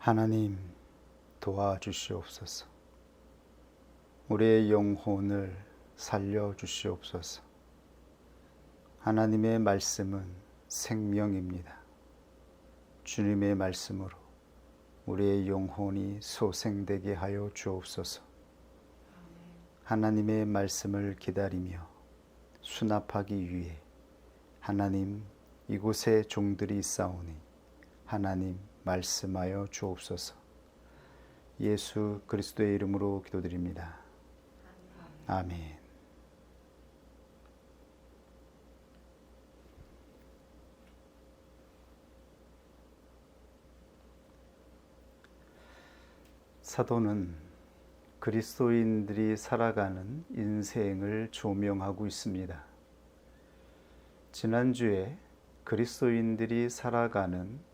하나님 도와주시옵소서. 우리의 영혼을 살려주시옵소서. 하나님의 말씀은 생명입니다. 주님의 말씀으로 우리의 영혼이 소생되게 하여 주옵소서. 하나님의 말씀을 기다리며 수납하기 위해 하나님 이곳에 종들이 있사오니 하나님 말씀하여 주옵소서. 예수 그리스도의 이름으로 기도드립니다. 아멘. 사도는 그리스도인들이 살아가는 인생을 조명하고 있습니다. 지난주에 그리스도인들이 살아가는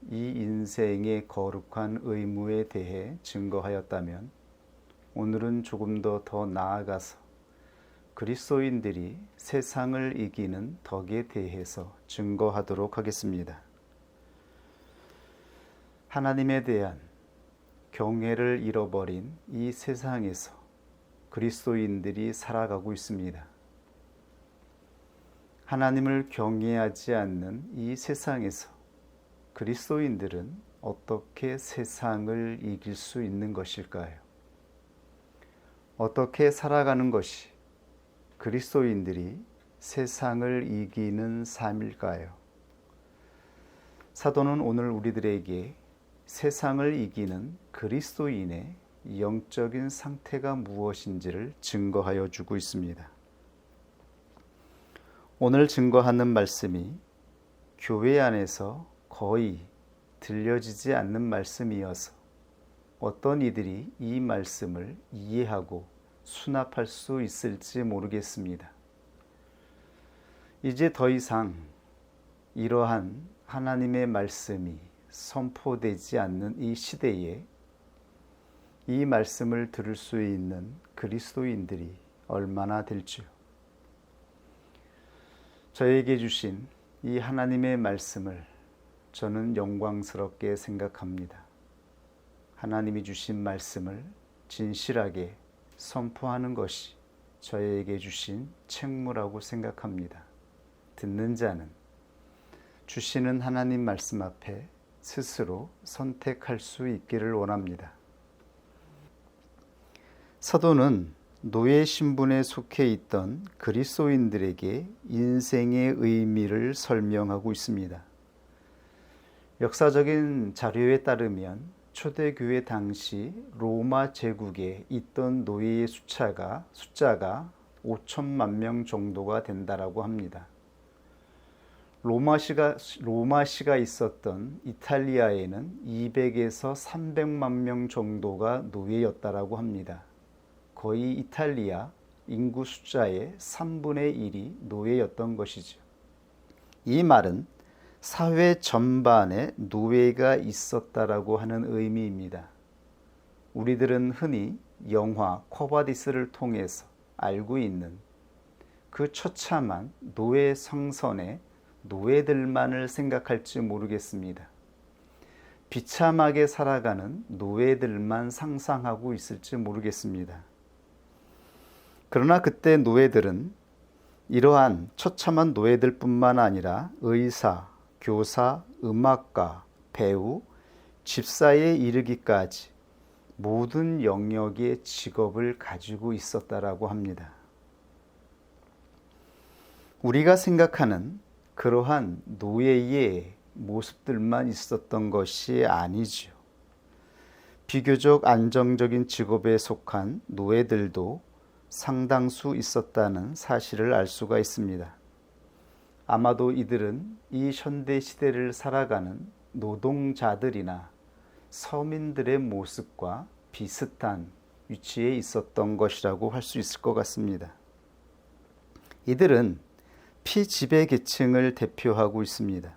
이 인생의 거룩한 의무에 대해 증거하였다면, 오늘은 조금 더 나아가서 그리스도인들이 세상을 이기는 덕에 대해서 증거하도록 하겠습니다. 하나님에 대한 경외를 잃어버린 이 세상에서 그리스도인들이 살아가고 있습니다. 하나님을 경외하지 않는 이 세상에서 그리스도인들은 어떻게 세상을 이길 수 있는 것일까요? 어떻게 살아가는 것이 그리스도인들이 세상을 이기는 삶일까요? 사도는 오늘 우리들에게 세상을 이기는 그리스도인의 영적인 상태가 무엇인지를 증거하여 주고 있습니다. 오늘 증거하는 말씀이 교회 안에서 거의 들려지지 않는 말씀이어서 어떤 이들이 이 말씀을 이해하고 수납할 수 있을지 모르겠습니다. 이제 더 이상 이러한 하나님의 말씀이 선포되지 않는 이 시대에 이 말씀을 들을 수 있는 그리스도인들이 얼마나 될지요. 저에게 주신 이 하나님의 말씀을 저는 영광스럽게 생각합니다. 하나님이 주신 말씀을 진실하게 선포하는 것이 저에게 주신 책무라고 생각합니다. 듣는 자는 주시는 하나님 말씀 앞에 스스로 선택할 수 있기를 원합니다. 사도는 노예 신분에 속해 있던 그리스도인들에게 인생의 의미를 설명하고 있습니다. 역사적인 자료에 따르면 초대교회 당시 로마 제국에 있던 노예의 숫자가 5천만 명 정도가 된다라고 합니다. 로마시가 있었던 이탈리아에는 200에서 300만 명 정도가 노예였다라고 합니다. 거의 이탈리아 인구 숫자의 3분의 1이 노예였던 것이죠. 이 말은 사회 전반에 노예가 있었다라고 하는 의미입니다. 우리들은 흔히 영화 코바디스를 통해서 알고 있는 그 처참한 노예 성선의 노예들만을 생각할지 모르겠습니다. 비참하게 살아가는 노예들만 상상하고 있을지 모르겠습니다. 그러나 그때 노예들은 이러한 처참한 노예들뿐만 아니라 의사, 교사, 음악가, 배우, 집사에 이르기까지 모든 영역의 직업을 가지고 있었다라고 합니다. 우리가 생각하는 그러한 노예의 모습들만 있었던 것이 아니죠. 비교적 안정적인 직업에 속한 노예들도 상당수 있었다는 사실을 알 수가 있습니다. 아마도 이들은 이 현대 시대를 살아가는 노동자들이나 서민들의 모습과 비슷한 위치에 있었던 것이라고 할 수 있을 것 같습니다. 이들은 피지배 계층을 대표하고 있습니다.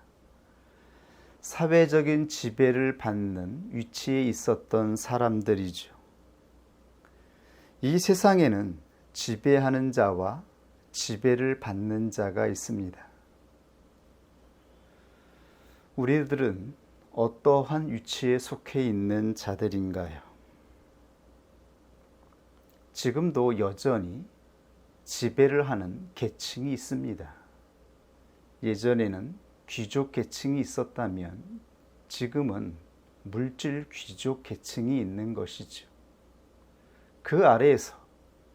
사회적인 지배를 받는 위치에 있었던 사람들이죠. 이 세상에는 지배하는 자와 지배를 받는 자가 있습니다. 우리들은 어떠한 위치에 속해 있는 자들인가요? 지금도 여전히 지배를 하는 계층이 있습니다. 예전에는 귀족 계층이 있었다면 지금은 물질 귀족 계층이 있는 것이죠. 그 아래에서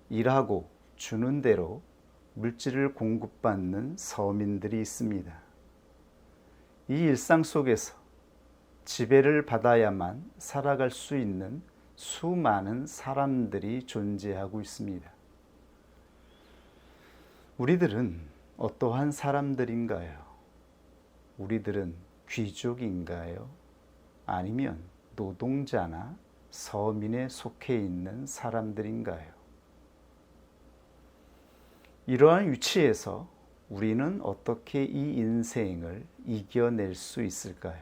일하고 주는 대로 물질을 공급받는 서민들이 있습니다. 이 일상 속에서 지배를 받아야만 살아갈 수 있는 수많은 사람들이 존재하고 있습니다. 우리들은 어떠한 사람들인가요? 우리들은 귀족인가요? 아니면 노동자나 서민에 속해 있는 사람들인가요? 이러한 위치에서 우리는 어떻게 이 인생을 이겨낼 수 있을까요?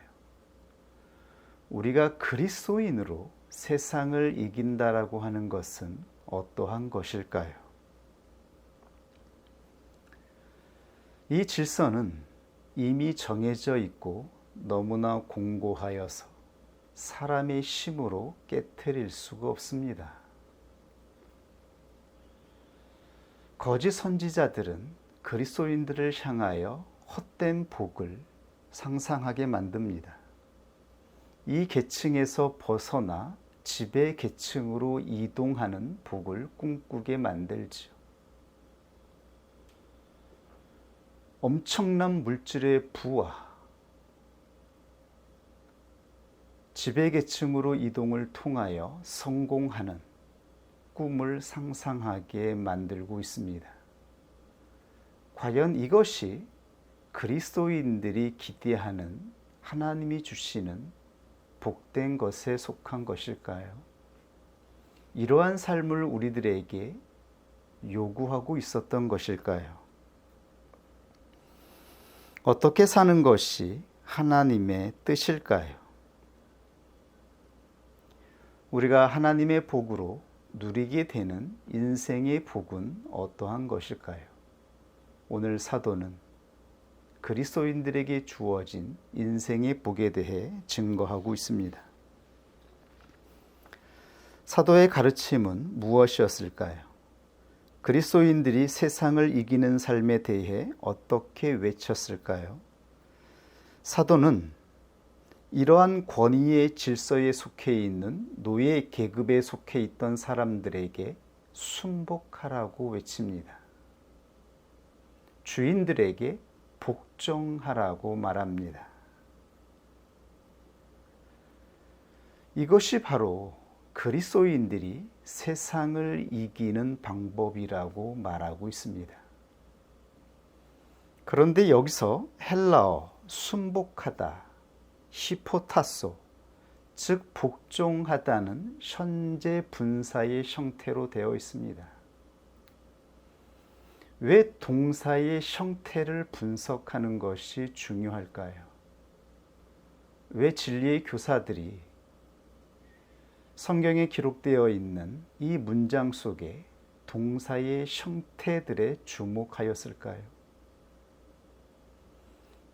우리가 그리스도인으로 세상을 이긴다라고 하는 것은 어떠한 것일까요? 이 질서는 이미 정해져 있고 너무나 공고하여서 사람의 힘으로 깨트릴 수가 없습니다. 거짓 선지자들은 그리스도인들을 향하여 헛된 복을 상상하게 만듭니다. 이 계층에서 벗어나 지배 계층으로 이동하는 복을 꿈꾸게 만들죠. 엄청난 물질의 부와 지배 계층으로 이동을 통하여 성공하는 꿈을 상상하게 만들고 있습니다. 과연 이것이 그리스도인들이 기대하는 하나님이 주시는 복된 것에 속한 것일까요? 이러한 삶을 우리들에게 요구하고 있었던 것일까요? 어떻게 사는 것이 하나님의 뜻일까요? 우리가 하나님의 복으로 누리게 되는 인생의 복은 어떠한 것일까요? 오늘 사도는 그리스도인들에게 주어진 인생의 복에 대해 증거하고 있습니다. 사도의 가르침은 무엇이었을까요? 그리스도인들이 세상을 이기는 삶에 대해 어떻게 외쳤을까요? 사도는 이러한 권위의 질서에 속해 있는 노예 계급에 속해 있던 사람들에게 순복하라고 외칩니다. 주인들에게 복종하라고 말합니다. 이것이 바로 그리스도인들이 세상을 이기는 방법이라고 말하고 있습니다. 그런데 여기서 헬라어 순복하다, 히포타소, 즉 복종하다는 현재 분사의 형태로 되어 있습니다. 왜 동사의 형태를 분석하는 것이 중요할까요? 왜 진리의 교사들이 성경에 기록되어 있는 이 문장 속에 동사의 형태들에 주목하였을까요?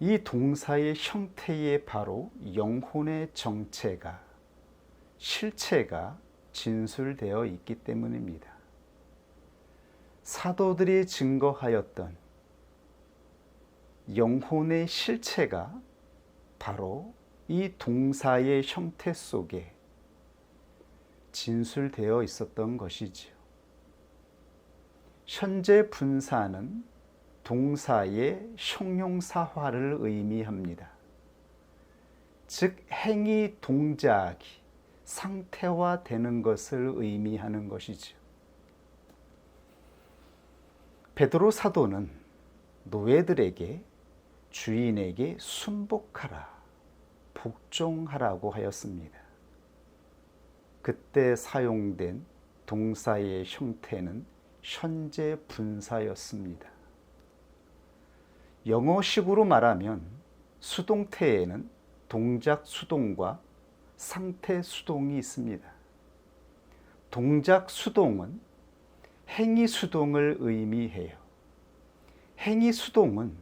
이 동사의 형태에 바로 영혼의 정체가, 실체가 진술되어 있기 때문입니다. 사도들이 증거하였던 영혼의 실체가 바로 이 동사의 형태 속에 진술되어 있었던 것이지요. 현재 분사는 동사의 형용사화를 의미합니다. 즉 행위 동작이 상태화되는 것을 의미하는 것이죠. 베드로 사도는 노예들에게 주인에게 순복하라, 복종하라고 하였습니다. 그때 사용된 동사의 형태는 현재 분사였습니다. 영어식으로 말하면 수동태에는 동작 수동과 상태 수동이 있습니다. 동작 수동은 행위 수동을 의미해요. 행위 수동은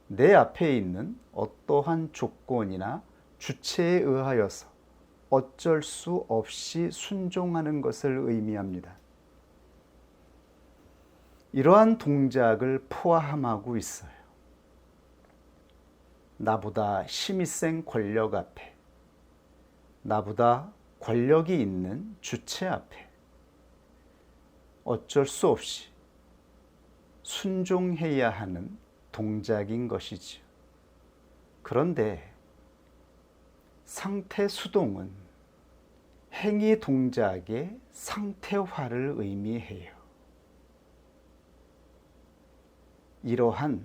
내 앞에 있는 어떠한 조건이나 주체에 의하여서 어쩔 수 없이 순종하는 것을 의미합니다. 이러한 동작을 포함하고 있어요. 나보다 힘이 센 권력 앞에, 나보다 권력이 있는 주체 앞에 어쩔 수 없이 순종해야 하는 동작인 것이지요. 그런데 상태 수동은 행위 동작의 상태화를 의미해요. 이러한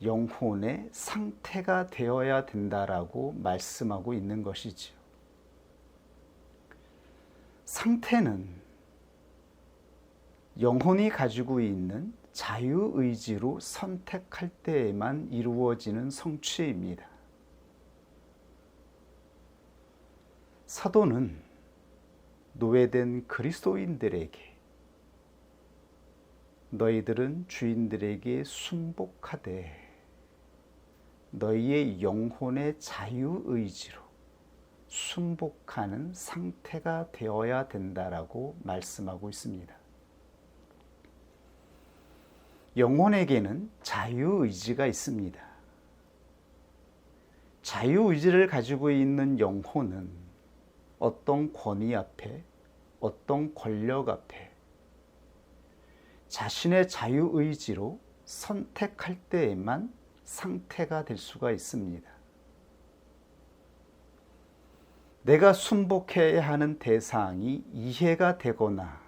영혼의 상태가 되어야 된다라고 말씀하고 있는 것이지요. 상태는 영혼이 가지고 있는 자유의지로 선택할 때에만 이루어지는 성취입니다. 사도는 노예된 그리스도인들에게 너희들은 주인들에게 순복하되 너희의 영혼의 자유의지로 순복하는 상태가 되어야 된다라고 말씀하고 있습니다. 영혼에게는 자유의지가 있습니다. 자유의지를 가지고 있는 영혼은 어떤 권위 앞에, 어떤 권력 앞에 자신의 자유의지로 선택할 때에만 상태가 될 수가 있습니다. 내가 순복해야 하는 대상이 이해가 되거나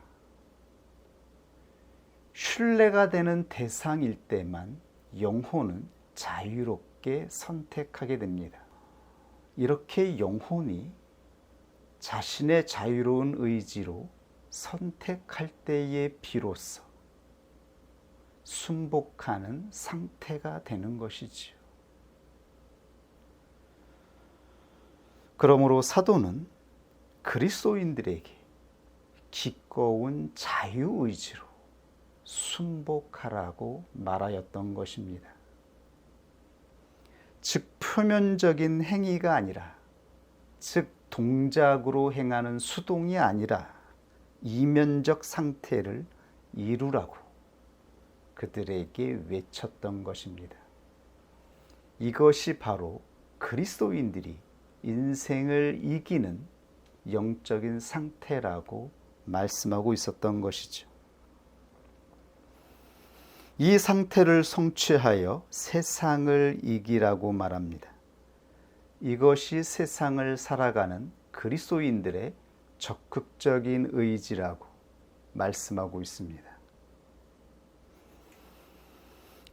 신뢰가 되는 대상일 때만 영혼은 자유롭게 선택하게 됩니다. 이렇게 영혼이 자신의 자유로운 의지로 선택할 때에 비로소 순복하는 상태가 되는 것이지요. 그러므로 사도는 그리스도인들에게 기꺼운 자유의지로 순복하라고 말하였던 것입니다. 즉 표면적인 행위가 아니라, 즉 동작으로 행하는 수동이 아니라 이면적 상태를 이루라고 그들에게 외쳤던 것입니다. 이것이 바로 그리스도인들이 인생을 이기는 영적인 상태라고 말씀하고 있었던 것이죠. 이 상태를 성취하여 세상을 이기라고 말합니다. 이것이 세상을 살아가는 그리스도인들의 적극적인 의지라고 말씀하고 있습니다.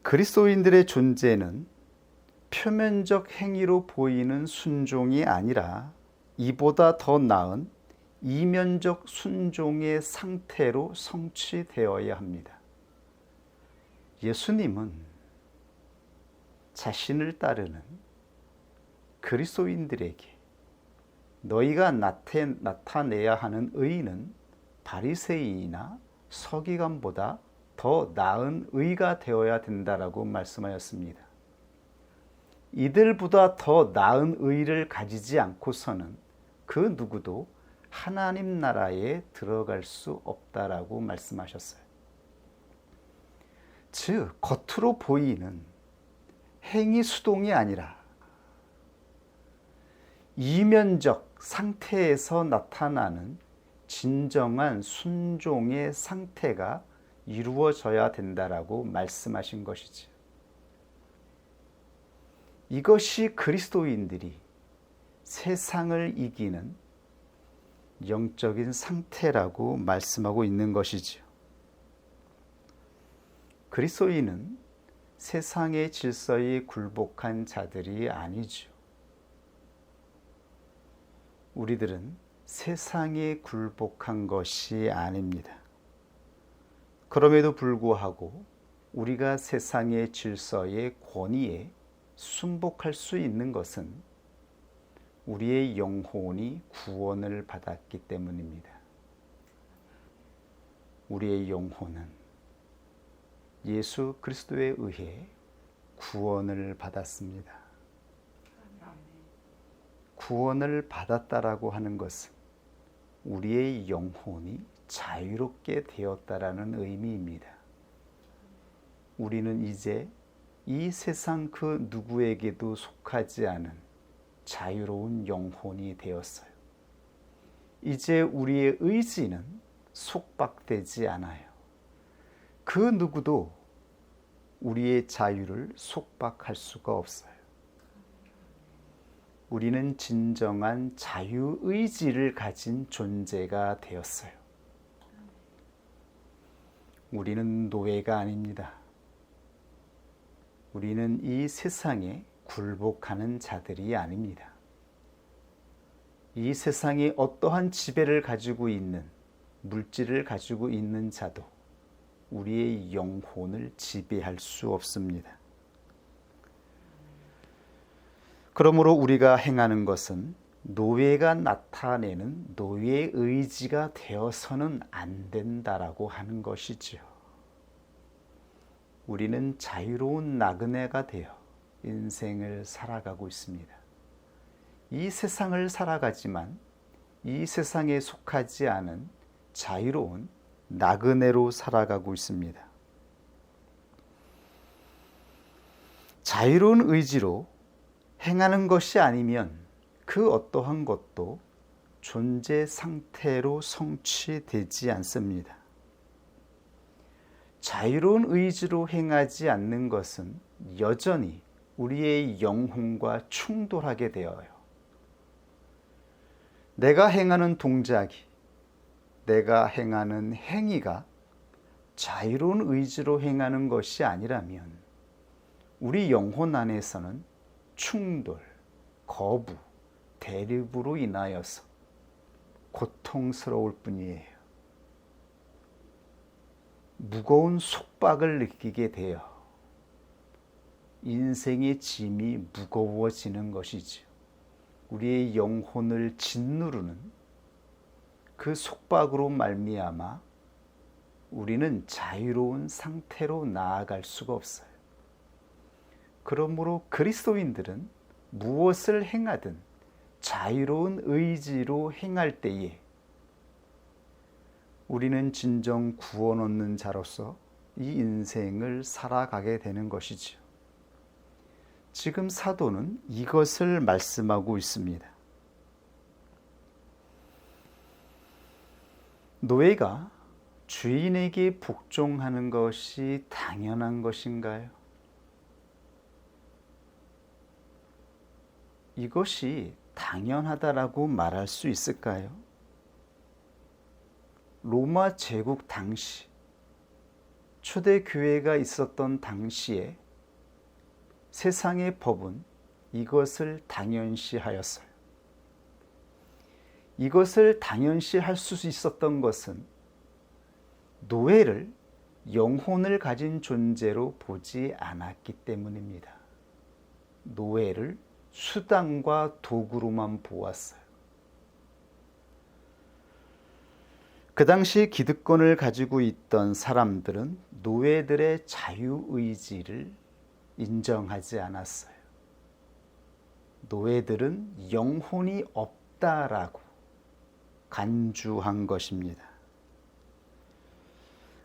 그리스도인들의 존재는 표면적 행위로 보이는 순종이 아니라 이보다 더 나은 이면적 순종의 상태로 성취되어야 합니다. 예수님은 자신을 따르는 그리스도인들에게 너희가 나타내야 하는 의는 바리새인이나 서기관보다 더 나은 의가 되어야 된다라고 말씀하였습니다. 이들보다 더 나은 의를 가지지 않고서는 그 누구도 하나님 나라에 들어갈 수 없다라고 말씀하셨어요. 즉 겉으로 보이는 행위 수동이 아니라 이면적 상태에서 나타나는 진정한 순종의 상태가 이루어져야 된다라고 말씀하신 것이지. 이것이 그리스도인들이 세상을 이기는 영적인 상태라고 말씀하고 있는 것이지요. 그리스도인은 세상의 질서에 굴복한 자들이 아니죠. 우리들은 세상에 굴복한 것이 아닙니다. 그럼에도 불구하고 우리가 세상의 질서의 권위에 순복할 수 있는 것은 우리의 영혼이 구원을 받았기 때문입니다. 우리의 영혼은 예수 그리스도에 의해 구원을 받았습니다. 구원을 받았다라고 하는 것은 우리의 영혼이 자유롭게 되었다라는 의미입니다. 우리는 이제 이 세상 그 누구에게도 속하지 않은 자유로운 영혼이 되었어요. 이제 우리의 의지는 속박되지 않아요. 그 누구도 우리의 자유를 속박할 수가 없어요. 우리는 진정한 자유의지를 가진 존재가 되었어요. 우리는 노예가 아닙니다. 우리는 이 세상에 굴복하는 자들이 아닙니다. 이 세상에 어떠한 지배를 가지고 있는, 물질을 가지고 있는 자도 우리의 영혼을 지배할 수 없습니다. 그러므로 우리가 행하는 것은 노예가 나타내는 노예의 의지가 되어서는 안 된다라고 하는 것이지요. 우리는 자유로운 나그네가 되어 인생을 살아가고 있습니다. 이 세상을 살아가지만 이 세상에 속하지 않은 자유로운 나그네로 살아가고 있습니다. 자유로운 의지로 행하는 것이 아니면 그 어떠한 것도 존재 상태로 성취되지 않습니다. 자유로운 의지로 행하지 않는 것은 여전히 우리의 영혼과 충돌하게 되어요. 내가 행하는 동작이, 내가 행하는 행위가 자유로운 의지로 행하는 것이 아니라면 우리 영혼 안에서는 충돌, 거부, 대립으로 인하여서 고통스러울 뿐이에요. 무거운 속박을 느끼게 되어 인생의 짐이 무거워지는 것이지요. 우리의 영혼을 짓누르는 그 속박으로 말미암아 우리는 자유로운 상태로 나아갈 수가 없어요. 그러므로 그리스도인들은 무엇을 행하든 자유로운 의지로 행할 때에 우리는 진정 구원 얻는 자로서 이 인생을 살아가게 되는 것이지요. 지금 사도는 이것을 말씀하고 있습니다. 노예가 주인에게 복종하는 것이 당연한 것인가요? 이것이 당연하다라고 말할 수 있을까요? 로마 제국 당시, 초대교회가 있었던 당시에 세상의 법은 이것을 당연시하였어요. 이것을 당연시할 수 있었던 것은 노예를 영혼을 가진 존재로 보지 않았기 때문입니다. 노예를 수단과 도구로만 보았어요. 그 당시 기득권을 가지고 있던 사람들은 노예들의 자유의지를 인정하지 않았어요. 노예들은 영혼이 없다라고 간주한 것입니다.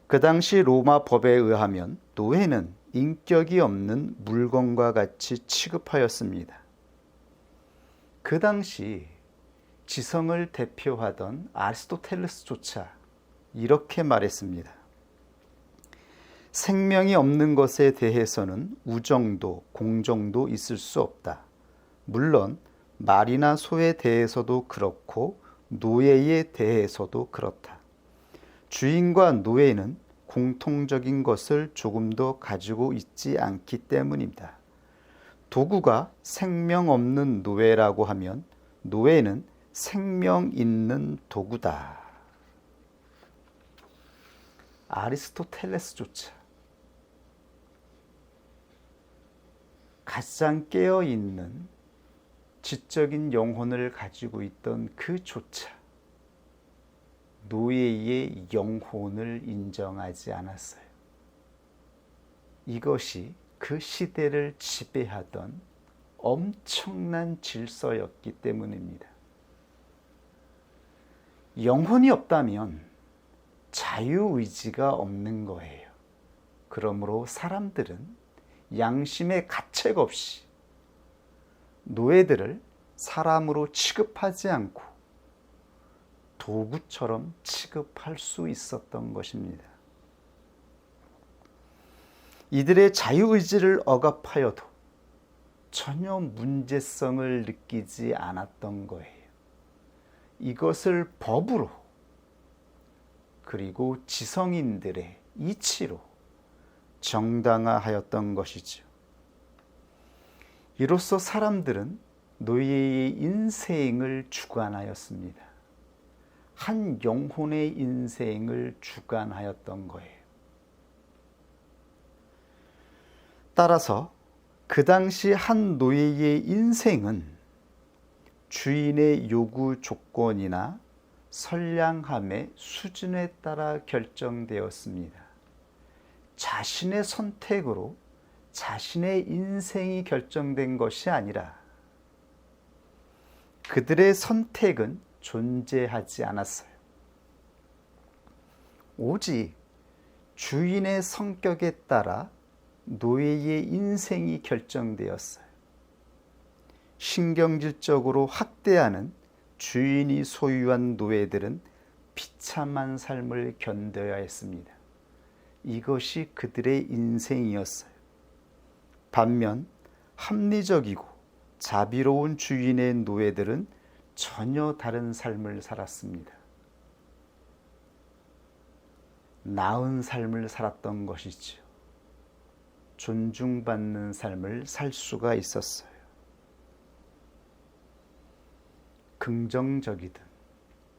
그 당시 로마 법에 의하면 노예는 인격이 없는 물건과 같이 취급하였습니다. 그 당시 지성을 대표하던 아리스토텔레스조차 이렇게 말했습니다. 생명이 없는 것에 대해서는 우정도 공정도 있을 수 없다. 물론 말이나 소에 대해서도 그렇고 노예에 대해서도 그렇다. 주인과 노예는 공통적인 것을 조금도 가지고 있지 않기 때문입니다. 도구가 생명 없는 노예라고 하면 노예는 생명 있는 도구다. 아리스토텔레스조차 가장 깨어있는 지적인 영혼을 가지고 있던 그조차 노예의 영혼을 인정하지 않았어요. 이것이 그 시대를 지배하던 엄청난 질서였기 때문입니다. 영혼이 없다면 자유의지가 없는 거예요. 그러므로 사람들은 양심의 가책 없이 노예들을 사람으로 취급하지 않고 도구처럼 취급할 수 있었던 것입니다. 이들의 자유의지를 억압하여도 전혀 문제성을 느끼지 않았던 거예요. 이것을 법으로 그리고 지성인들의 이치로 정당화하였던 것이죠. 이로써 사람들은 노예의 인생을 주관하였습니다. 한 영혼의 인생을 주관하였던 거예요. 따라서 그 당시 한 노예의 인생은 주인의 요구 조건이나 선량함의 수준에 따라 결정되었습니다. 자신의 선택으로 자신의 인생이 결정된 것이 아니라 그들의 선택은 존재하지 않았어요. 오직 주인의 성격에 따라 노예의 인생이 결정되었어요. 신경질적으로 학대하는 주인이 소유한 노예들은 비참한 삶을 견뎌야 했습니다. 이것이 그들의 인생이었어요. 반면 합리적이고 자비로운 주인의 노예들은 전혀 다른 삶을 살았습니다. 나은 삶을 살았던 것이죠. 존중받는 삶을 살 수가 있었어요. 긍정적이든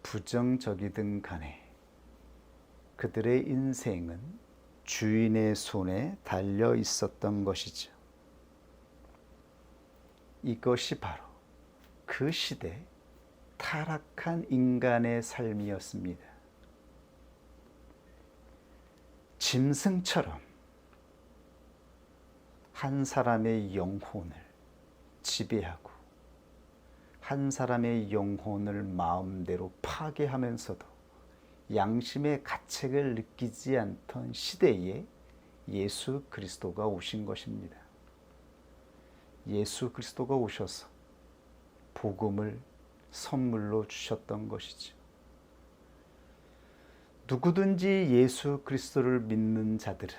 부정적이든 간에 그들의 인생은 주인의 손에 달려 있었던 것이죠. 이것이 바로 그 시대 타락한 인간의 삶이었습니다. 짐승처럼 한 사람의 영혼을 지배하고 한 사람의 영혼을 마음대로 파괴하면서도 양심의 가책을 느끼지 않던 시대에 예수 그리스도가 오신 것입니다. 예수 그리스도가 오셔서 복음을 선물로 주셨던 것이죠. 누구든지 예수 그리스도를 믿는 자들은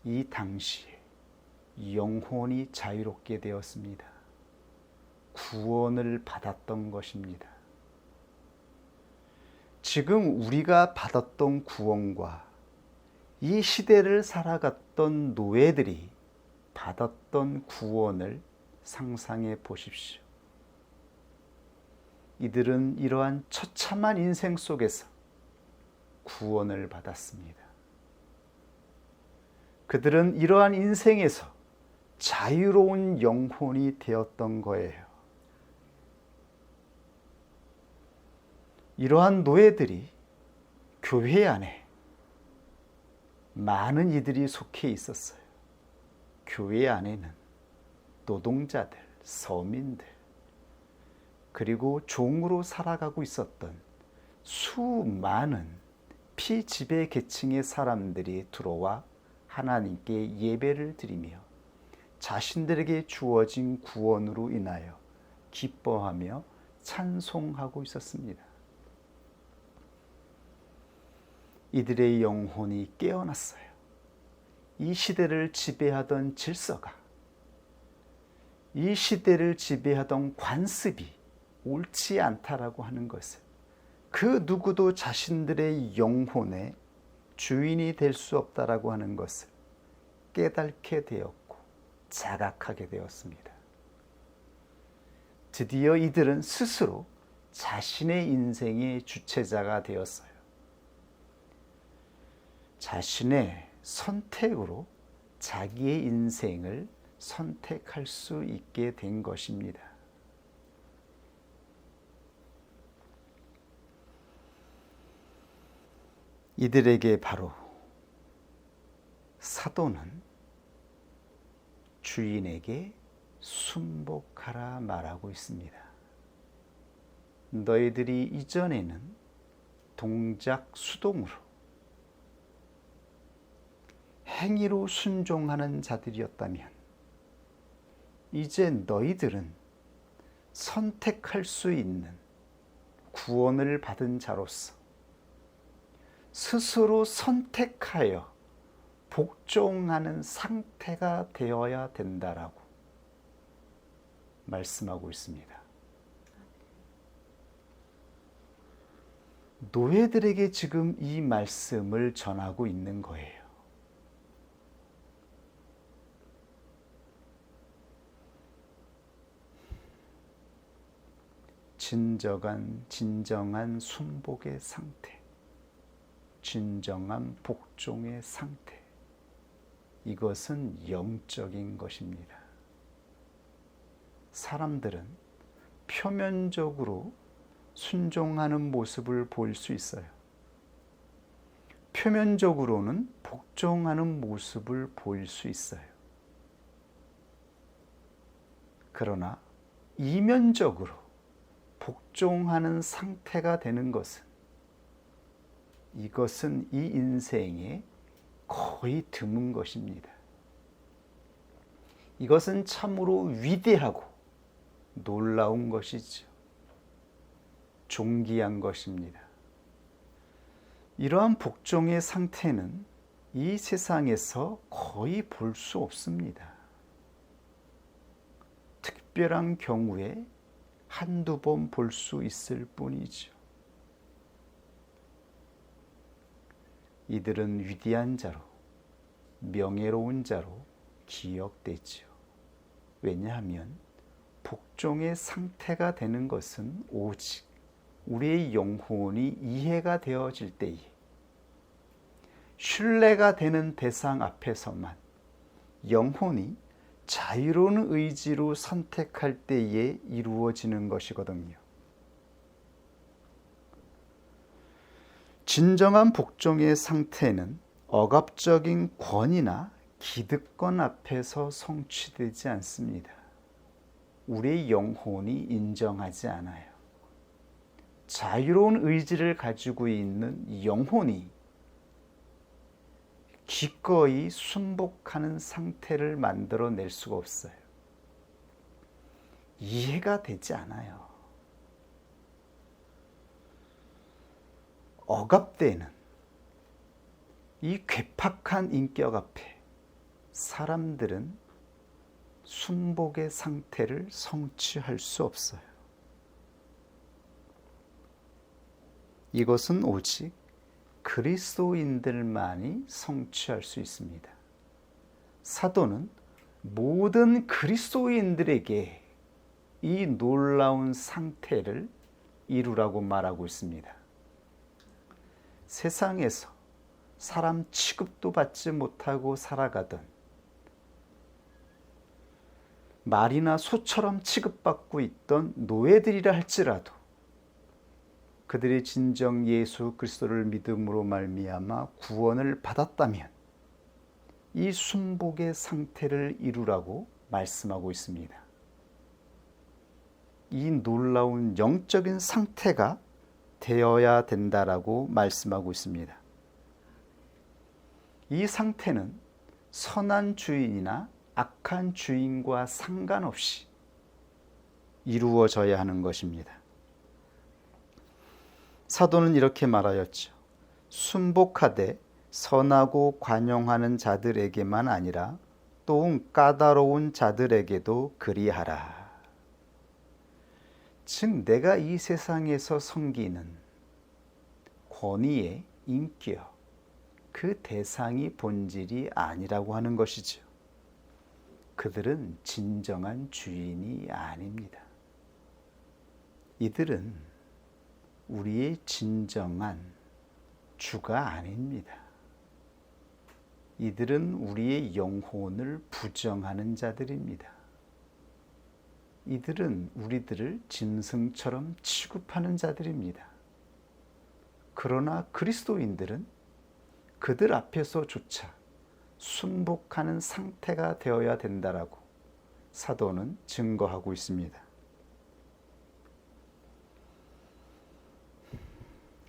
이 당시에 영혼이 자유롭게 되었습니다. 구원을 받았던 것입니다. 지금 우리가 받았던 구원과 이 시대를 살아갔던 노예들이 받았던 구원을 상상해 보십시오. 이들은 이러한 처참한 인생 속에서 구원을 받았습니다. 그들은 이러한 인생에서 자유로운 영혼이 되었던 거예요. 이러한 노예들이 교회 안에 많은 이들이 속해 있었어요. 교회 안에는 노동자들, 서민들, 그리고 종으로 살아가고 있었던 수많은 피지배 계층의 사람들이 들어와 하나님께 예배를 드리며 자신들에게 주어진 구원으로 인하여 기뻐하며 찬송하고 있었습니다. 이들의 영혼이 깨어났어요. 이 시대를 지배하던 질서가, 이 시대를 지배하던 관습이 옳지 않다라고 하는 것을, 그 누구도 자신들의 영혼의 주인이 될 수 없다라고 하는 것을 깨닫게 되었고 자각하게 되었습니다. 드디어 이들은 스스로 자신의 인생의 주체자가 되었어요. 자신의 선택으로 자기의 인생을 선택할 수 있게 된 것입니다. 이들에게 바로 사도는 주인에게 순복하라 말하고 있습니다. 너희들이 이전에는 동작 수동으로 행위로 순종하는 자들이었다면 이제 너희들은 선택할 수 있는 구원을 받은 자로서 스스로 선택하여 복종하는 상태가 되어야 된다라고 말씀하고 있습니다. 노예들에게 지금 이 말씀을 전하고 있는 거예요. 진정한 순복의 상태, 진정한 복종의 상태, 이것은 영적인 것입니다. 사람들은 표면적으로 순종하는 모습을 보일 수 있어요. 표면적으로는 복종하는 모습을 보일 수 있어요. 그러나 이면적으로 복종하는 상태가 되는 이것은 이 인생에 거의 드문 것입니다. 이것은 참으로 위대하고 놀라운 것이죠. 존귀한 것입니다. 이러한 복종의 상태는 이 세상에서 거의 볼 수 없습니다. 특별한 경우에 한두 번 볼 수 있을 뿐이죠. 이들은 위대한 자로, 명예로운 자로 기억되지요. 왜냐하면 복종의 상태가 되는 것은 오직 우리의 영혼이 이해가 되어질 때에, 신뢰가 되는 대상 앞에서만 영혼이 자유로운 의지로 선택할 때에 이루어지는 것이거든요. 진정한 복종의 상태는 억압적인 권위나 기득권 앞에서 성취되지 않습니다. 우리의 영혼이 인정하지 않아요. 자유로운 의지를 가지고 있는 영혼이 기꺼이 순복하는 상태를 만들어낼 수가 없어요. 이해가 되지 않아요. 억압되는 이 괴팍한 인격 앞에 사람들은 순복의 상태를 성취할 수 없어요. 이것은 오직 그리스도인들만이 성취할 수 있습니다. 사도는 모든 그리스도인들에게 이 놀라운 상태를 이루라고 말하고 있습니다. 세상에서 사람 취급도 받지 못하고 살아가던, 말이나 소처럼 취급받고 있던 노예들이라 할지라도 그들이 진정 예수 그리스도를 믿음으로 말미암아 구원을 받았다면 이 순복의 상태를 이루라고 말씀하고 있습니다. 이 놀라운 영적인 상태가 되어야 된다라고 말씀하고 있습니다. 이 상태는 선한 주인이나 악한 주인과 상관없이 이루어져야 하는 것입니다. 사도는 이렇게 말하였죠. 순복하되 선하고 관용하는 자들에게만 아니라 또 까다로운 자들에게도 그리하라. 즉 내가 이 세상에서 섬기는 권위의 인격, 그 대상이 본질이 아니라고 하는 것이죠. 그들은 진정한 주인이 아닙니다. 이들은 우리의 진정한 주가 아닙니다. 이들은 우리의 영혼을 부정하는 자들입니다. 이들은 우리들을 짐승처럼 취급하는 자들입니다. 그러나 그리스도인들은 그들 앞에서조차 순복하는 상태가 되어야 된다라고 사도는 증거하고 있습니다.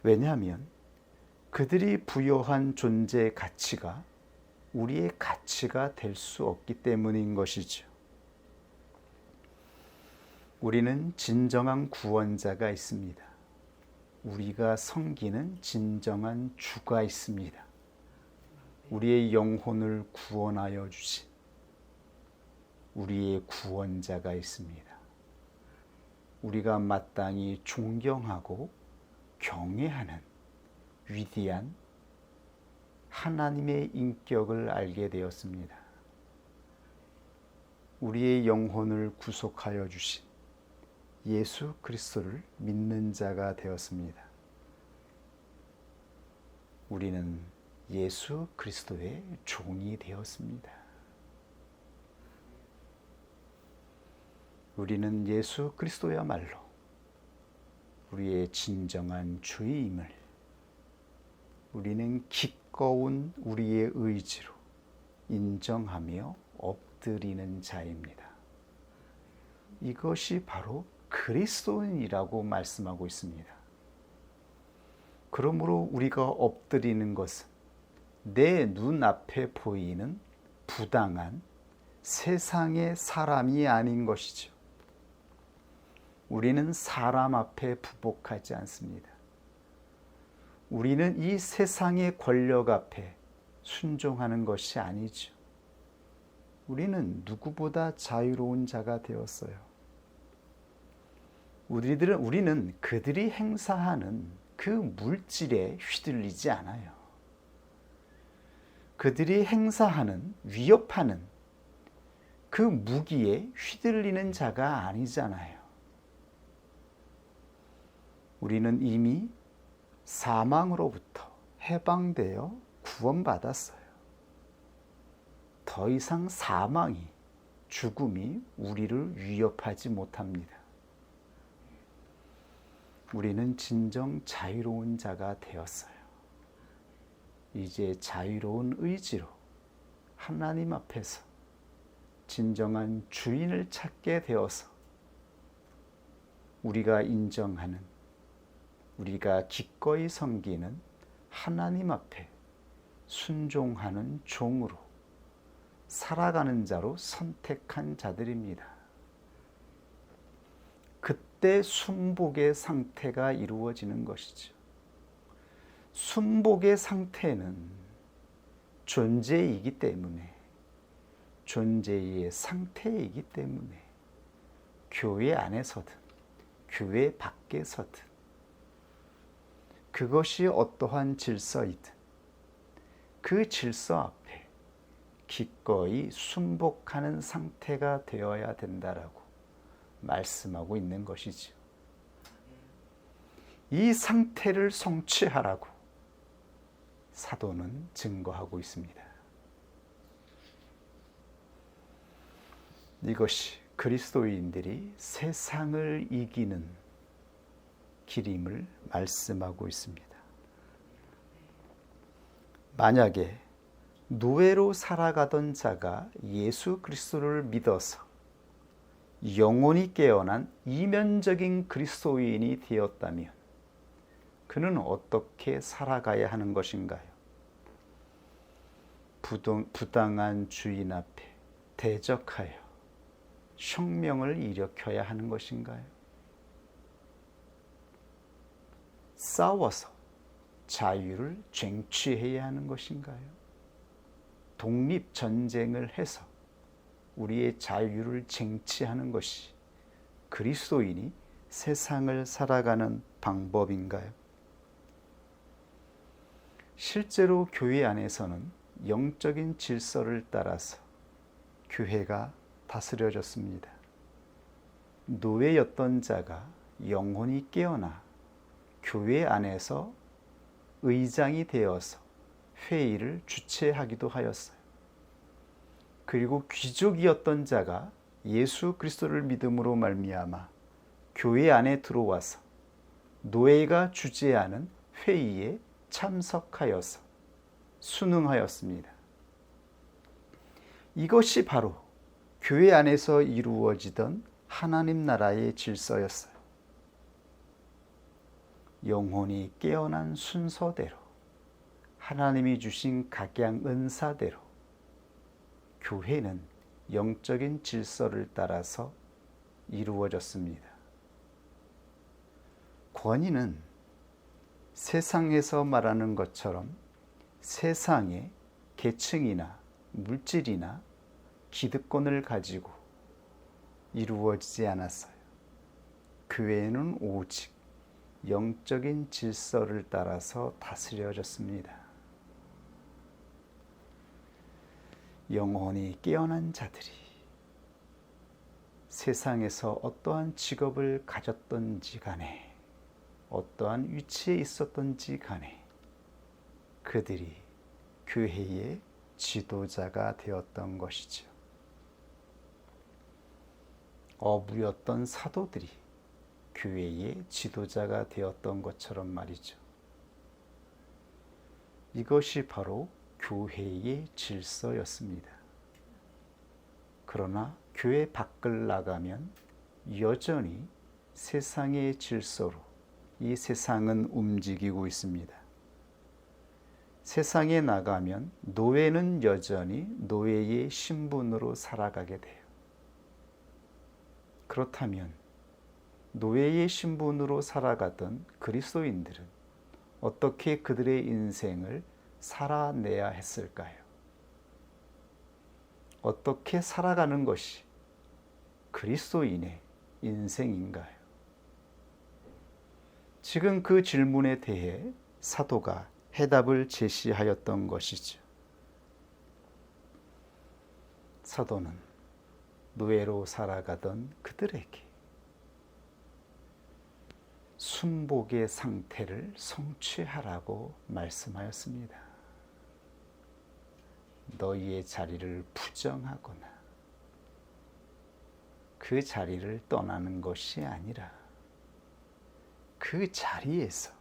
왜냐하면 그들이 부여한 존재 가치가 우리의 가치가 될 수 없기 때문인 것이죠. 우리는 진정한 구원자가 있습니다. 우리가 섬기는 진정한 주가 있습니다. 우리의 영혼을 구원하여 주신 우리의 구원자가 있습니다. 우리가 마땅히 존경하고 경외하는 위대한 하나님의 인격을 알게 되었습니다. 우리의 영혼을 구속하여 주신 예수 그리스도를 믿는 자가 되었습니다. 우리는 예수 그리스도의 종이 되었습니다. 우리는 예수 그리스도야말로 우리의 진정한 주임을 우리는 기꺼운 우리의 의지로 인정하며 엎드리는 자입니다. 이것이 바로 그리스도인이라고 말씀하고 있습니다. 그러므로 우리가 엎드리는 것은 내 눈앞에 보이는 부당한 세상의 사람이 아닌 것이죠. 우리는 사람 앞에 부복하지 않습니다. 우리는 이 세상의 권력 앞에 순종하는 것이 아니죠. 우리는 누구보다 자유로운 자가 되었어요. 우리는 그들이 행사하는 그 물질에 휘둘리지 않아요. 그들이 행사하는, 위협하는 그 무기에 휘둘리는 자가 아니잖아요. 우리는 이미 사망으로부터 해방되어 구원받았어요. 더 이상 사망이, 죽음이 우리를 위협하지 못합니다. 우리는 진정 자유로운 자가 되었어요. 이제 자유로운 의지로 하나님 앞에서 진정한 주인을 찾게 되어서 우리가 인정하는, 우리가 기꺼이 섬기는 하나님 앞에 순종하는 종으로 살아가는 자로 선택한 자들입니다. 그때 순복의 상태가 이루어지는 것이죠. 순복의 상태는 존재이기 때문에, 존재의 상태이기 때문에 교회 안에서든 교회 밖에서든 그것이 어떠한 질서이든 그 질서 앞에 기꺼이 순복하는 상태가 되어야 된다라고 말씀하고 있는 것이죠. 이 상태를 성취하라고 사도는 증거하고 있습니다. 이것이 그리스도인들이 세상을 이기는 길임을 말씀하고 있습니다. 만약에 노예로 살아가던 자가 예수 그리스도를 믿어서 영혼이 깨어난 이면적인 그리스도인이 되었다면 그는 어떻게 살아가야 하는 것인가요? 부당한 주인 앞에 대적하여 혁명을 일으켜야 하는 것인가요? 싸워서 자유를 쟁취해야 하는 것인가요? 독립전쟁을 해서 우리의 자유를 쟁취하는 것이 그리스도인이 세상을 살아가는 방법인가요? 실제로 교회 안에서는 영적인 질서를 따라서 교회가 다스려졌습니다. 노예였던 자가 영혼이 깨어나 교회 안에서 의장이 되어서 회의를 주최하기도 하였어요. 그리고 귀족이었던 자가 예수 그리스도를 믿음으로 말미암아 교회 안에 들어와서 노예가 주재하는 회의에 참석하여서 순응하였습니다. 이것이 바로 교회 안에서 이루어지던 하나님 나라의 질서였어요. 영혼이 깨어난 순서대로, 하나님이 주신 각양 은사대로 교회는 영적인 질서를 따라서 이루어졌습니다. 권위는 세상에서 말하는 것처럼 세상의 계층이나 물질이나 기득권을 가지고 이루어지지 않았어요. 교회는 오직 영적인 질서를 따라서 다스려졌습니다. 영혼이 깨어난 자들이 세상에서 어떠한 직업을 가졌던지 간에, 어떠한 위치에 있었던지 간에 그들이 교회의 지도자가 되었던 것이죠. 어부였던 사도들이 교회의 지도자가 되었던 것처럼 말이죠. 이것이 바로 교회의 질서였습니다. 그러나 교회 밖을 나가면 여전히 세상의 질서로 이 세상은 움직이고 있습니다. 세상에 나가면 노예는 여전히 노예의 신분으로 살아가게 돼요. 그렇다면 노예의 신분으로 살아가던 그리스도인들은 어떻게 그들의 인생을 살아내야 했을까요? 어떻게 살아가는 것이 그리스도인의 인생인가요? 지금 그 질문에 대해 사도가 해답을 제시하였던 것이죠. 사도는 노예로 살아가던 그들에게 순복의 상태를 성취하라고 말씀하였습니다. 너희의 자리를 부정하거나 그 자리를 떠나는 것이 아니라 그 자리에서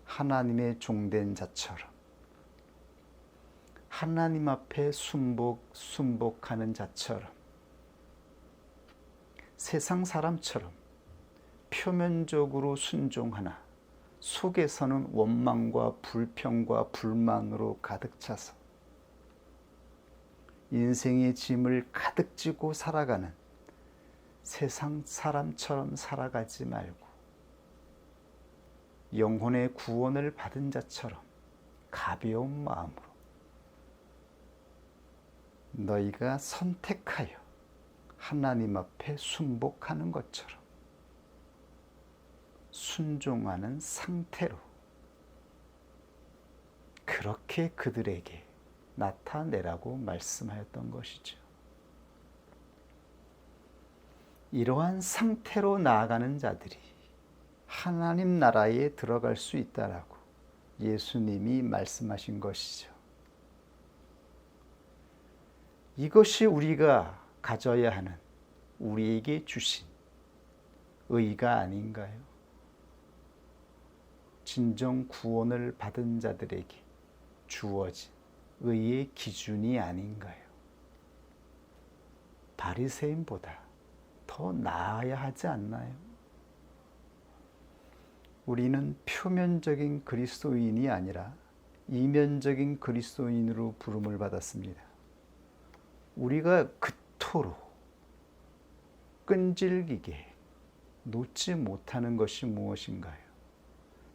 하나님의 종된 자처럼 하나님 앞에 순복하는 자처럼 세상 사람처럼 표면적으로 순종하나 속에서는 원망과 불평과 불만으로 가득 차서 인생의 짐을 가득 지고 살아가는 세상 사람처럼 살아가지 말고 영혼의 구원을 받은 자처럼 가벼운 마음으로 너희가 선택하여 하나님 앞에 순복하는 것처럼 순종하는 상태로 그렇게 그들에게 나타내라고 말씀하였던 것이죠. 이러한 상태로 나아가는 자들이 하나님 나라에 들어갈 수 있다라고 예수님이 말씀하신 것이죠. 이것이 우리가 가져야 하는 우리에게 주신 의가 아닌가요? 진정 구원을 받은 자들에게 주어진 의의 기준이 아닌가요? 바리새인보다 더 나아야 하지 않나요? 우리는 표면적인 그리스도인이 아니라 이면적인 그리스도인으로 부름을 받았습니다. 우리가 그토록 끈질기게 놓지 못하는 것이 무엇인가요?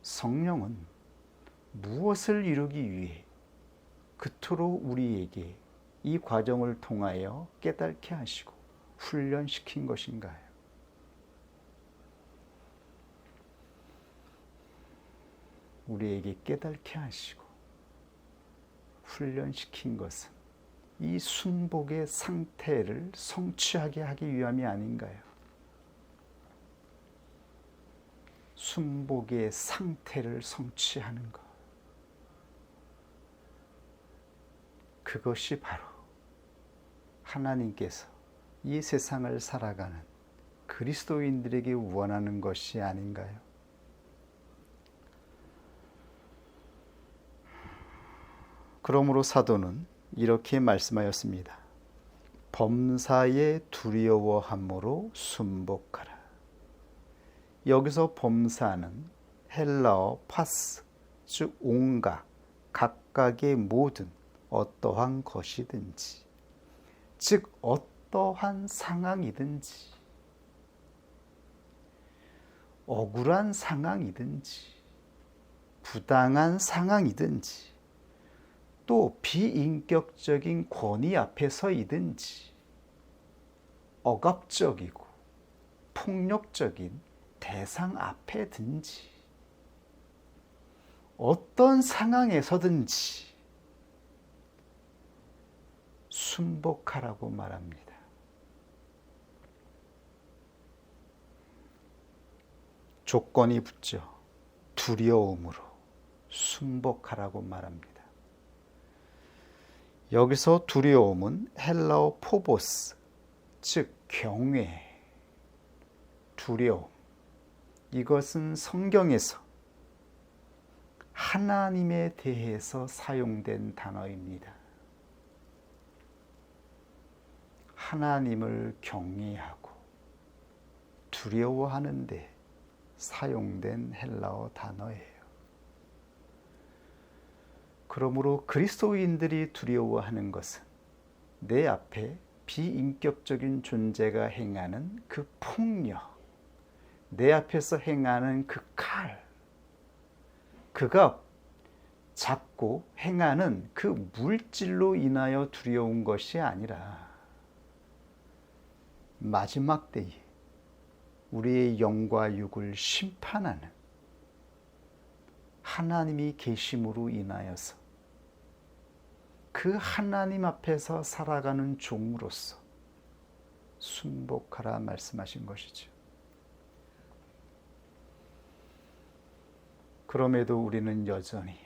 성령은 무엇을 이루기 위해 그토록 우리에게 이 과정을 통하여 깨닫게 하시고 훈련시킨 것인가요? 우리에게 깨닫게 하시고 훈련시킨 것은 이 순복의 상태를 성취하게 하기 위함이 아닌가요? 순복의 상태를 성취하는 것. 그것이 바로 하나님께서 이 세상을 살아가는 그리스도인들에게 원하는 것이 아닌가요? 그러므로 사도는 이렇게 말씀하였습니다. 범사에 두려워함으로 순복하라. 여기서 범사는 헬라어 파스, 즉 온갖, 각각의 모든 어떠한 것이든지, 즉 어떠한 상황이든지, 억울한 상황이든지, 부당한 상황이든지, 또 비인격적인 권위 앞에서이든지, 억압적이고 폭력적인 대상 앞에든지, 어떤 상황에서든지 순복하라고 말합니다. 조건이 붙죠. 두려움으로 순복하라고 말합니다. 여기서 두려움은 헬라어 포보스, 즉 경외, 두려움. 이것은 성경에서 하나님에 대해서 사용된 단어입니다. 하나님을 경외하고 두려워하는 데 사용된 헬라어 단어예요. 그러므로 그리스도인들이 두려워하는 것은 내 앞에 비인격적인 존재가 행하는 그 폭력, 내 앞에서 행하는 그 칼, 그가 잡고 행하는 그 물질로 인하여 두려운 것이 아니라 마지막 때에 우리의 영과 육을 심판하는 하나님이 계심으로 인하여서 그 하나님 앞에서 살아가는 종으로서 순복하라 말씀하신 것이죠. 그럼에도 우리는 여전히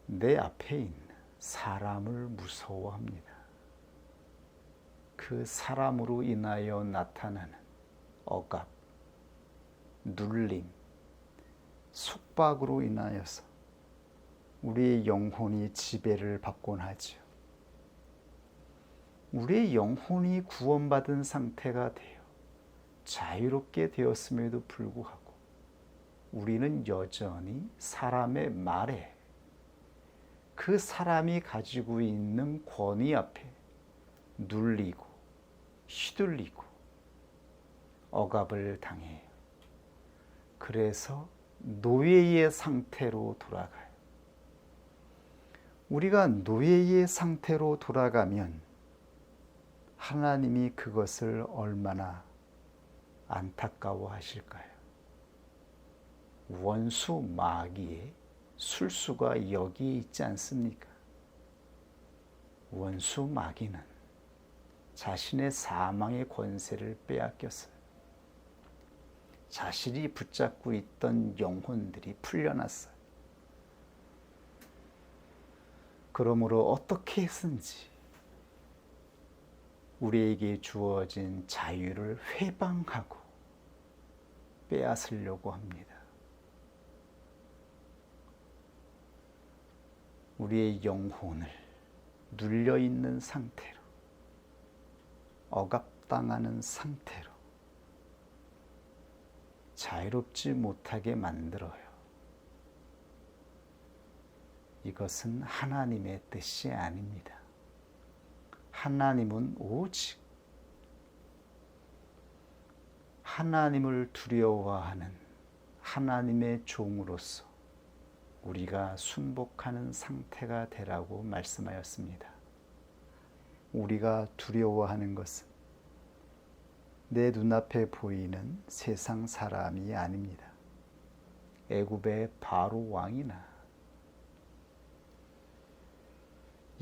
내 앞에 있는 사람을 무서워합니다. 그 사람으로 인하여 나타나는 억압, 눌림, 속박으로 인하여서 우리의 영혼이 지배를 받곤 하죠. 우리의 영혼이 구원받은 상태가 되어 자유롭게 되었음에도 불구하고 우리는 여전히 사람의 말에, 그 사람이 가지고 있는 권위 앞에 눌리고 휘둘리고 억압을 당해요. 그래서 노예의 상태로 돌아가요. 우리가 노예의 상태로 돌아가면 하나님이 그것을 얼마나 안타까워 하실까요? 원수 마귀의 술수가 여기에 있지 않습니까? 원수 마귀는 자신의 사망의 권세를 빼앗겼어요. 자신이 붙잡고 있던 영혼들이 풀려났어요. 그러므로 어떻게 해서든지 우리에게 주어진 자유를 회방하고 빼앗으려고 합니다. 우리의 영혼을 눌려있는 상태로, 억압당하는 상태로 자유롭지 못하게 만들어요. 이것은 하나님의 뜻이 아닙니다. 하나님은 오직 하나님을 두려워하는 하나님의 종으로서 우리가 순복하는 상태가 되라고 말씀하였습니다. 우리가 두려워하는 것은 내 눈앞에 보이는 세상 사람이 아닙니다. 애굽의 바로 왕이나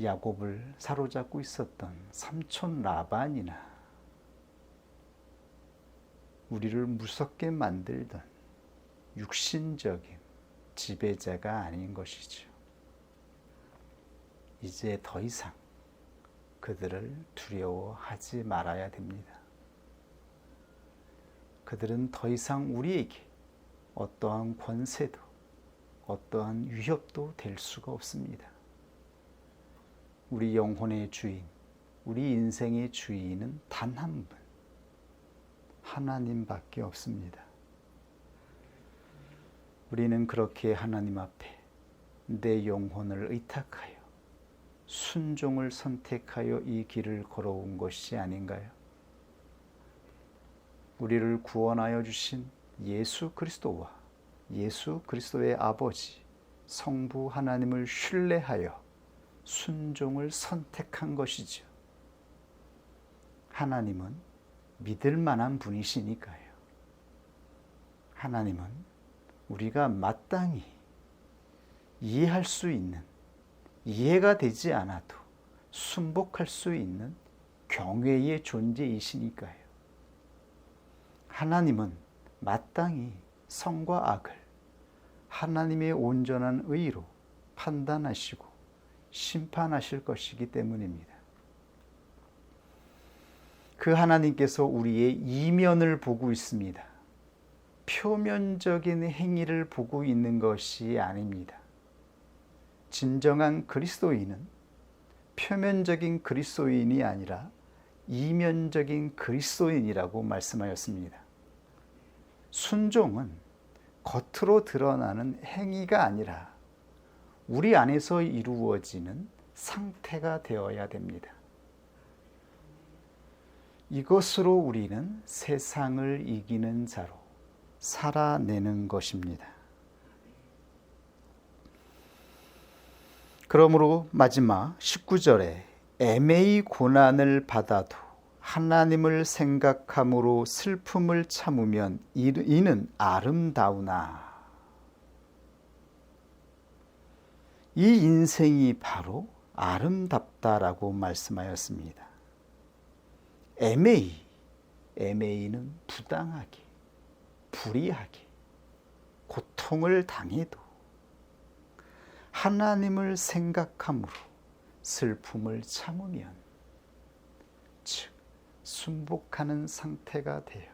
야곱을 사로잡고 있었던 삼촌 라반이나 우리를 무섭게 만들던 육신적인 지배자가 아닌 것이죠. 이제 더 이상 그들을 두려워하지 말아야 됩니다. 그들은 더 이상 우리에게 어떠한 권세도 어떠한 위협도 될 수가 없습니다. 우리 영혼의 주인 우리 인생의 주인은 단 한 분, 하나님밖에 없습니다. 우리는 그렇게 하나님 앞에 내 영혼을 의탁하여 순종을 선택하여 이 길을 걸어온 것이 아닌가요? 우리를 구원하여 주신 예수 그리스도와 예수 그리스도의 아버지 성부 하나님을 신뢰하여 순종을 선택한 것이죠. 하나님은 믿을 만한 분이시니까요. 하나님은 우리가 마땅히 이해할 수 있는, 이해가 되지 않아도 순복할 수 있는 경외의 존재이시니까요. 하나님은 마땅히 선과 악을 하나님의 온전한 의로 판단하시고 심판하실 것이기 때문입니다. 그 하나님께서 우리의 이면을 보고 있습니다. 표면적인 행위를 보고 있는 것이 아닙니다. 진정한 그리스도인은 표면적인 그리스도인이 아니라 이면적인 그리스도인이라고 말씀하였습니다. 순종은 겉으로 드러나는 행위가 아니라 우리 안에서 이루어지는 상태가 되어야 됩니다. 이것으로 우리는 세상을 이기는 자로 살아내는 것입니다. 그러므로 마지막 19절에 애매히 고난을 받아도 하나님을 생각함으로 슬픔을 참으면 이는 아름다우나. 이 인생이 바로 아름답다라고 말씀하였습니다. 애매히는 부당하게, 불의하게, 고통을 당해도 하나님을 생각함으로 슬픔을 참으면, 즉 순복하는 상태가 되어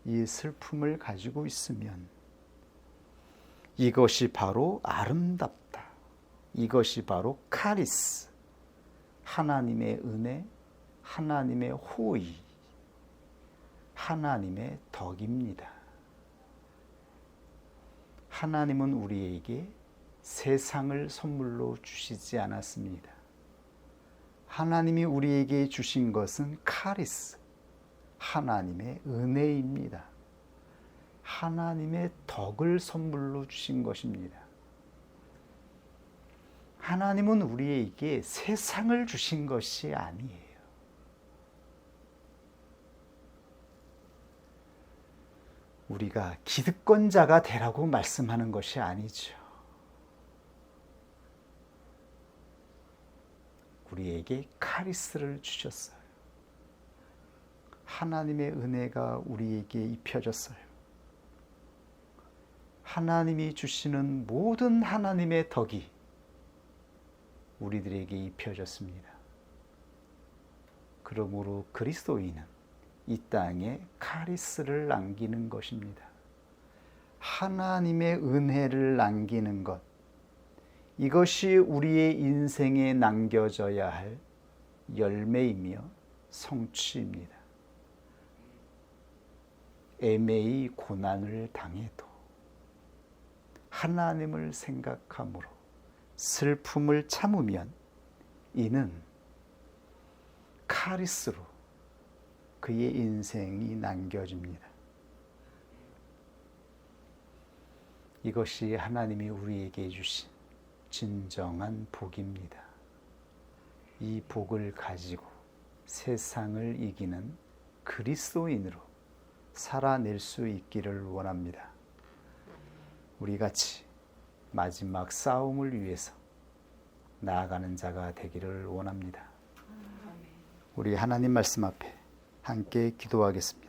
이 슬픔을 가지고 있으면 이것이 바로 아름답다. 이것이 바로 카리스, 하나님의 은혜, 하나님의 호의, 하나님의 덕입니다. 하나님은 우리에게 세상을 선물로 주시지 않았습니다. 하나님이 우리에게 주신 것은 카리스, 하나님의 은혜입니다. 하나님의 덕을 선물로 주신 것입니다. 하나님은 우리에게 세상을 주신 것이 아니에요. 우리가 기득권자가 되라고 말씀하는 것이 아니죠. 우리에게 카리스를 주셨어요. 하나님의 은혜가 우리에게 입혀졌어요. 하나님이 주시는 모든 하나님의 덕이 우리들에게 입혀졌습니다. 그러므로 그리스도인은 이 땅에 카리스를 남기는 것입니다. 하나님의 은혜를 남기는 것, 이것이 우리의 인생에 남겨져야 할 열매이며 성취입니다. 애매히 고난을 당해도 하나님을 생각함으로 슬픔을 참으면 이는 카리스로 그의 인생이 남겨집니다. 이것이 하나님이 우리에게 주신 진정한 복입니다. 이 복을 가지고 세상을 이기는 그리스도인으로 살아낼 수 있기를 원합니다. 우리 같이 마지막 싸움을 위해서 나아가는 자가 되기를 원합니다. 우리 하나님 말씀 앞에 함께 기도하겠습니다.